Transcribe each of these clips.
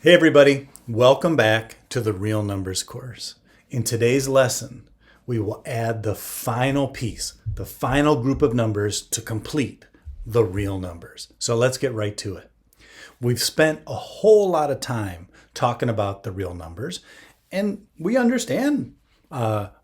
Hey everybody, welcome back to the Real Numbers course. In today's lesson, we will add the final piece, the final group of numbers to complete the real numbers. So let's get right to it. We've spent a whole lot of time talking about the real numbers, and we understand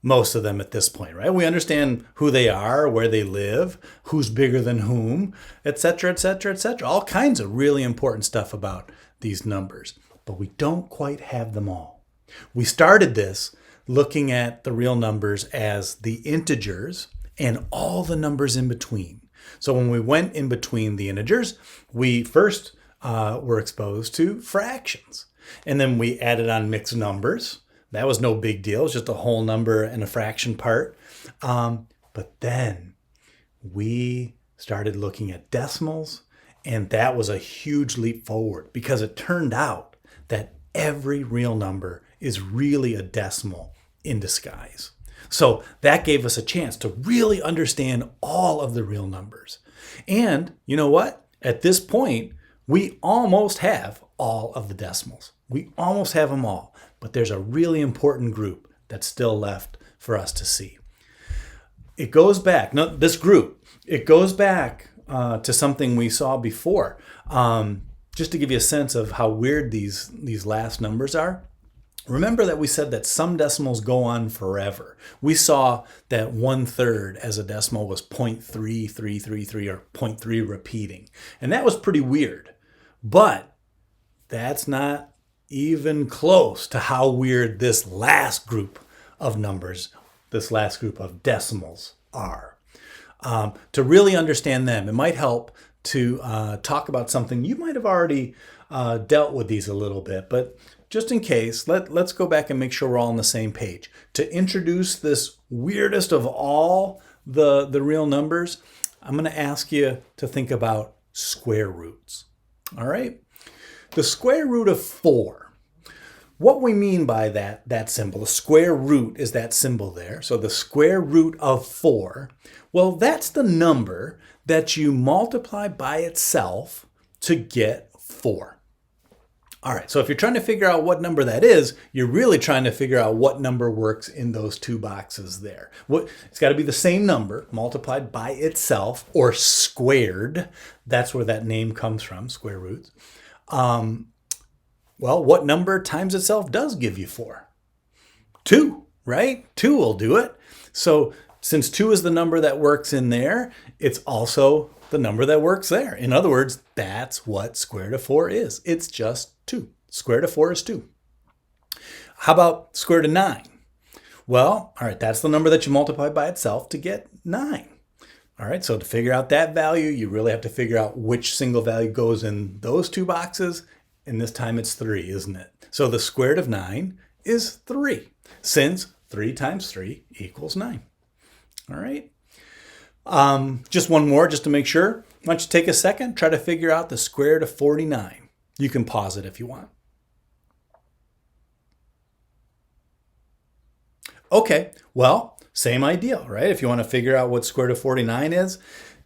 most of them at this point, right? We understand who they are, where they live, who's bigger than whom, etc., etc., etc. All kinds of really important stuff about these numbers, but we don't quite have them all. We started this looking at the real numbers as the integers and all the numbers in between. So when we went in between the integers, we first were exposed to fractions, and then we added on mixed numbers. That was no big deal. It was just a whole number and a fraction part. But then we started looking at decimals, and that was a huge leap forward because it turned out that every real number is really a decimal in disguise. So that gave us a chance to really understand all of the real numbers. And you know what? At this point, we almost have all of the decimals. We almost have them all, but there's a really important group that's still left for us to see. It goes back, it goes back to something we saw before. Just to give you a sense of how weird these last numbers are. Remember that we said that some decimals go on forever. We saw that 1/3 as a decimal was 0.3333 or 0.3 repeating. And that was pretty weird. But that's not even close to how weird this last group of numbers, this last group of decimals are. To really understand them, it might help to talk about something. You might have already dealt with these a little bit, but just in case, let's go back and make sure we're all on the same page. To introduce this weirdest of all the real numbers, I'm going to ask you to think about square roots. All right? The square root of 4. What we mean by that symbol, the square root is that symbol there. So the square root of 4, well, that's the number that you multiply by itself to get 4. All right, so if you're trying to figure out what number that is, you're really trying to figure out what number works in those two boxes there. It's got to be the same number multiplied by itself or squared. That's where that name comes from, square roots. Well, what number times itself does give you 4? 2, right? 2 will do it. So since 2 is the number that works in there, it's also the number that works there. In other words, that's what square root of 4 is. It's just 2. Square root of 4 is 2. How about square root of 9? Well, all right, that's the number that you multiply by itself to get 9. All right, so to figure out that value, you really have to figure out which single value goes in those two boxes. And this time it's 3, isn't it? So the square root of 9 is 3, since 3 times 3 equals 9. All right. Just one more, just to make sure. Why don't you take a second, try to figure out the square root of 49. You can pause it if you want. Okay, well, same idea, right? If you want to figure out what square root of 49 is,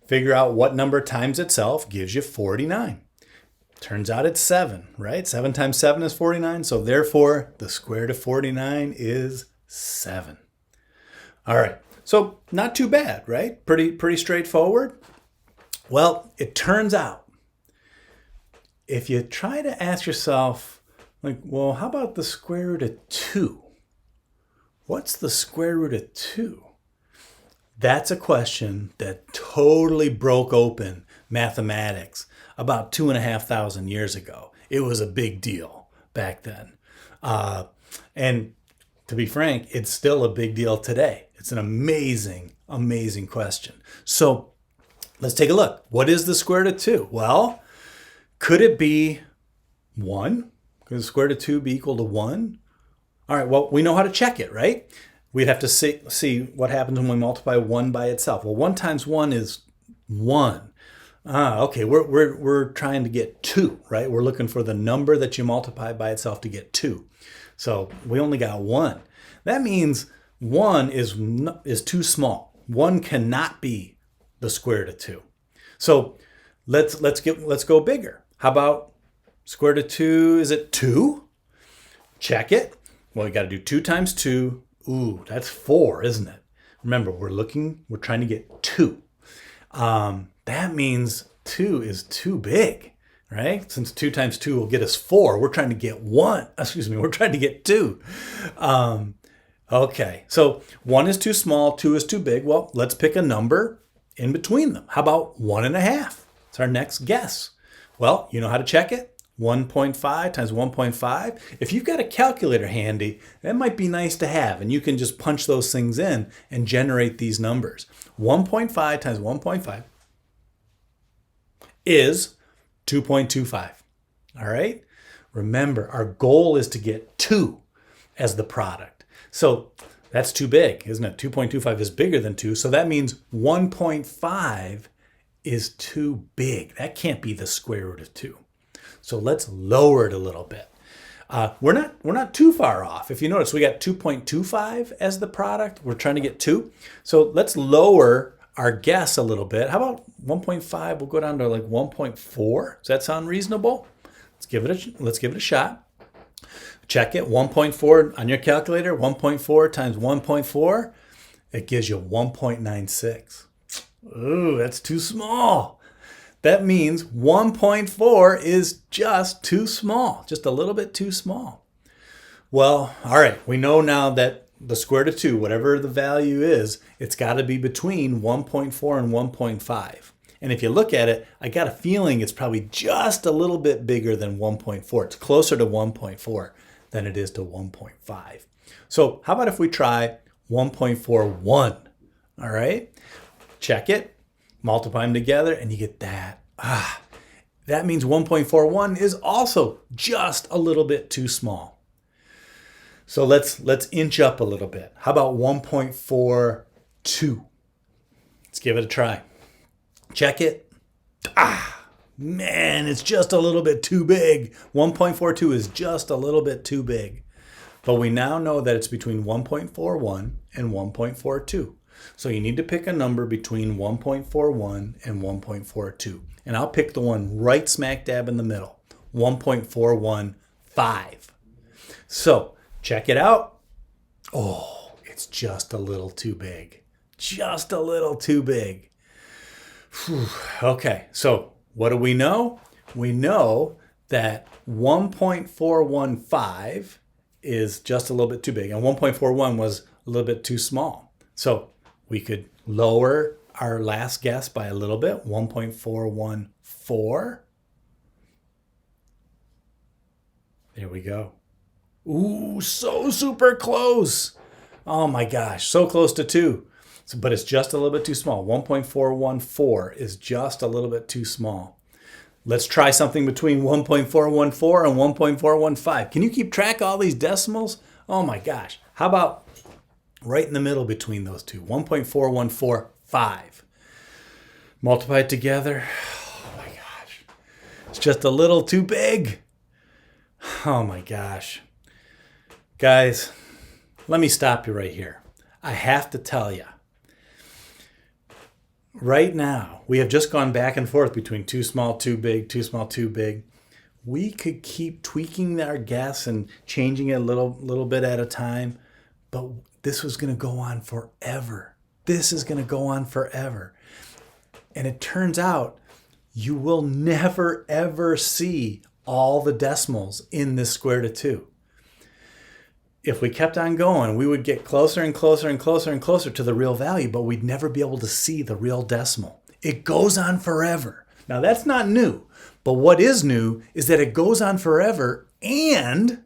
figure out what number times itself gives you 49. Turns out it's 7, right? 7 times 7 is 49, so therefore the square root of 49 is 7. All right, so not too bad, right? Pretty straightforward. Well, it turns out if you try to ask yourself, like, well, how about the square root of 2? What's the square root of 2? That's a question that totally broke open mathematics about 2,500 years ago. It was a big deal back then. And to be frank, it's still a big deal today. It's an amazing, amazing question. So let's take a look. What is the square root of 2? Well, could it be 1? Could the square root of 2 be equal to 1? All right, well, we know how to check it, right? We'd have to see what happens when we multiply 1 by itself. Well, 1 times 1 is 1. Okay, we're trying to get 2, right? We're looking for the number that you multiply by itself to get 2. So we only got 1. That means 1 is too small. 1 cannot be the square root of 2. So let's go bigger. How about Square root of 2, is it 2? Check it. Well, we got to do 2 times 2. Ooh, that's 4, isn't it? Remember, we're trying to get 2. That means 2 is too big, right? Since 2 times 2 will get us 4, we're trying to get 1. We're trying to get 2. Okay, so 1 is too small, 2 is too big. Well, let's pick a number in between them. How about 1.5? It's our next guess. Well, you know how to check it? 1.5 times 1.5. If you've got a calculator handy, that might be nice to have, and you can just punch those things in and generate these numbers. 1.5 times 1.5 is 2.25. All right? Remember, our goal is to get 2 as the product. So that's too big, isn't it? 2.25 is bigger than 2, so that means 1.5 is too big. That can't be the square root of 2. So let's lower it a little bit. We're not too far off. If you notice, we got 2.25 as the product. We're trying to get 2. So let's lower our guess a little bit. How about 1.5? We'll go down to like 1.4. Does that sound reasonable? Let's give it a shot. Check it. 1.4 on your calculator. 1.4 times 1.4. It gives you 1.96. Ooh, that's too small. That means 1.4 is just too small, just a little bit too small. Well, all right, we know now that the square root of 2, whatever the value is, it's got to be between 1.4 and 1.5. And if you look at it, I got a feeling it's probably just a little bit bigger than 1.4. It's closer to 1.4 than it is to 1.5. So how about if we try 1.41? All right, check it. Multiply them together and you get that. That means 1.41 is also just a little bit too small. So let's inch up a little bit. How about 1.42? Let's give it a try. Check it. Man, it's just a little bit too big. 1.42 is just a little bit too big. But we now know that it's between 1.41 and 1.42. So you need to pick a number between 1.41 and 1.42. And I'll pick the one right smack dab in the middle, 1.415. So check it out. Oh, it's just a little too big. Just a little too big. Whew. Okay, so what do we know? We know that 1.415 is just a little bit too big, and 1.41 was a little bit too small. So we could lower our last guess by a little bit, 1.414. There we go. Ooh, so super close. Oh my gosh, so close to 2. But it's just a little bit too small. 1.414 is just a little bit too small. Let's try something between 1.414 and 1.415. Can you keep track of all these decimals? Oh my gosh. How about right in the middle between those two, 1.4145. Multiply it together. Oh my gosh. It's just a little too big. Oh my gosh. Guys, let me stop you right here. I have to tell you, right now, we have just gone back and forth between too small, too big, too small, too big. We could keep tweaking our guess and changing it a little bit at a time, but this was going to go on forever. This is going to go on forever. And it turns out you will never, ever see all the decimals in this square root of 2. If we kept on going, we would get closer and closer and closer and closer to the real value, but we'd never be able to see the real decimal. It goes on forever. Now, that's not new, but what is new is that it goes on forever and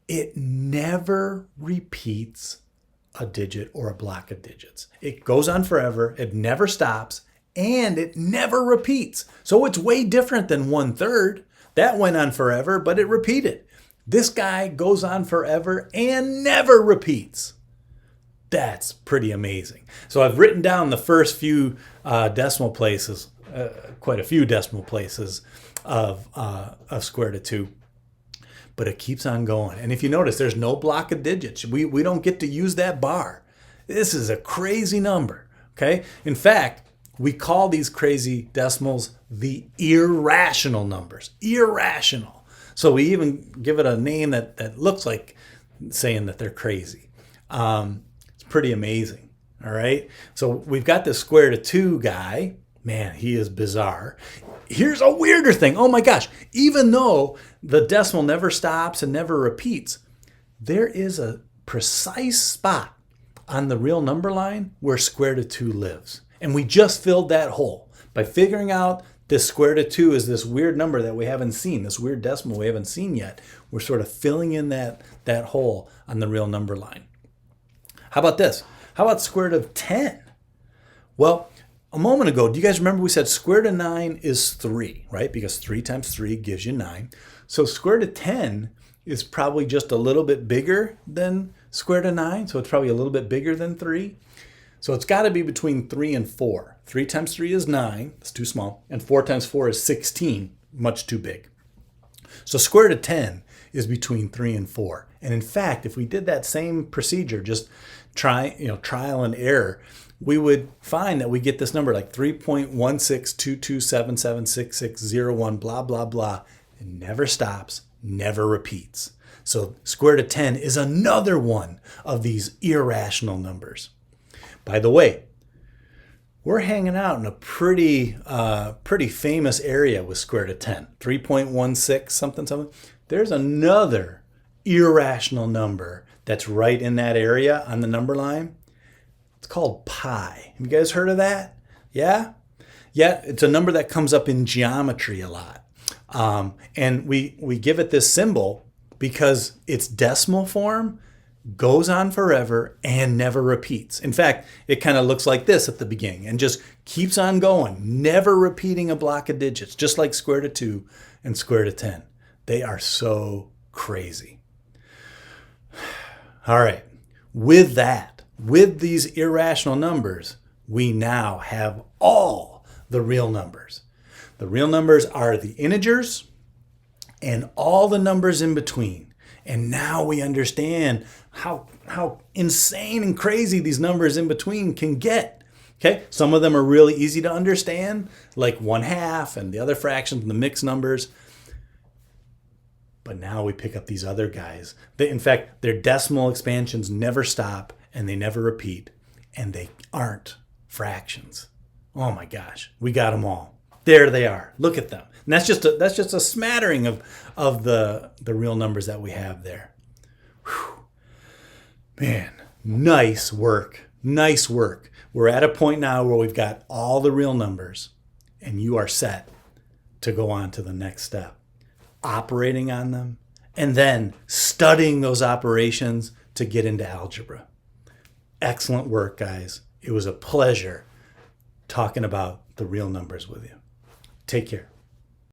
it never repeats a digit or a block of digits. It goes on forever, it never stops, and it never repeats. So it's way different than 1/3. That went on forever, but it repeated. This guy goes on forever and never repeats. That's pretty amazing. So I've written down the first few decimal places, quite a few decimal places of square root of 2. But it keeps on going. And if you notice, there's no block of digits. We don't get to use that bar. This is a crazy number, okay? In fact, We call these crazy decimals the irrational numbers. Irrational. So we even give it a name that looks like saying that they're crazy. It's pretty amazing. All right. So we've got this square root of 2 guy. Man, he is bizarre. Here's a weirder thing. Oh my gosh. Even though the decimal never stops and never repeats, there is a precise spot on the real number line where square root of 2 lives. And we just filled that hole by figuring out this square root of 2 is this weird number that we haven't seen, this weird decimal we haven't seen yet. We're sort of filling in that hole on the real number line. How about this? How about square root of 10? Well, a moment ago, do you guys remember we said square root of 9 is 3, right? Because 3 times 3 gives you 9. So square root of 10 is probably just a little bit bigger than square root of 9. So it's probably a little bit bigger than 3. So it's got to be between 3 and 4. 3 times 3 is 9. It's too small. And 4 times 4 is 16. Much too big. So square root of 10 is between 3 and 4. And in fact, if we did that same procedure, just trial and error, we would find that we get this number like 3.16227766601, blah, blah, blah. It never stops, never repeats. So square root of 10 is another one of these irrational numbers. By the way, we're hanging out in a pretty famous area with square root of 10, 3.16 something. There's another irrational number that's right in that area on the number line. It's called pi. Have you guys heard of that? Yeah? Yeah, it's a number that comes up in geometry a lot. And we give it this symbol because its decimal form goes on forever and never repeats. In fact, it kind of looks like this at the beginning and just keeps on going, never repeating a block of digits, just like square root of 2 and square root of 10. They are so crazy. All right, with these irrational numbers, we now have all the real numbers. The real numbers are the integers and all the numbers in between. And now we understand how insane and crazy these numbers in between can get. Okay, some of them are really easy to understand, like 1/2 and the other fractions and the mixed numbers. But now we pick up these other guys. In fact, their decimal expansions never stop and they never repeat, and they aren't fractions. Oh my gosh, we got them all. There they are. Look at them. And that's just a smattering of the real numbers that we have there. Whew. Man, nice work. Nice work. We're at a point now where we've got all the real numbers, and you are set to go on to the next step. Operating on them, and then studying those operations to get into algebra. Excellent work, guys. It was a pleasure talking about the real numbers with you. Take care.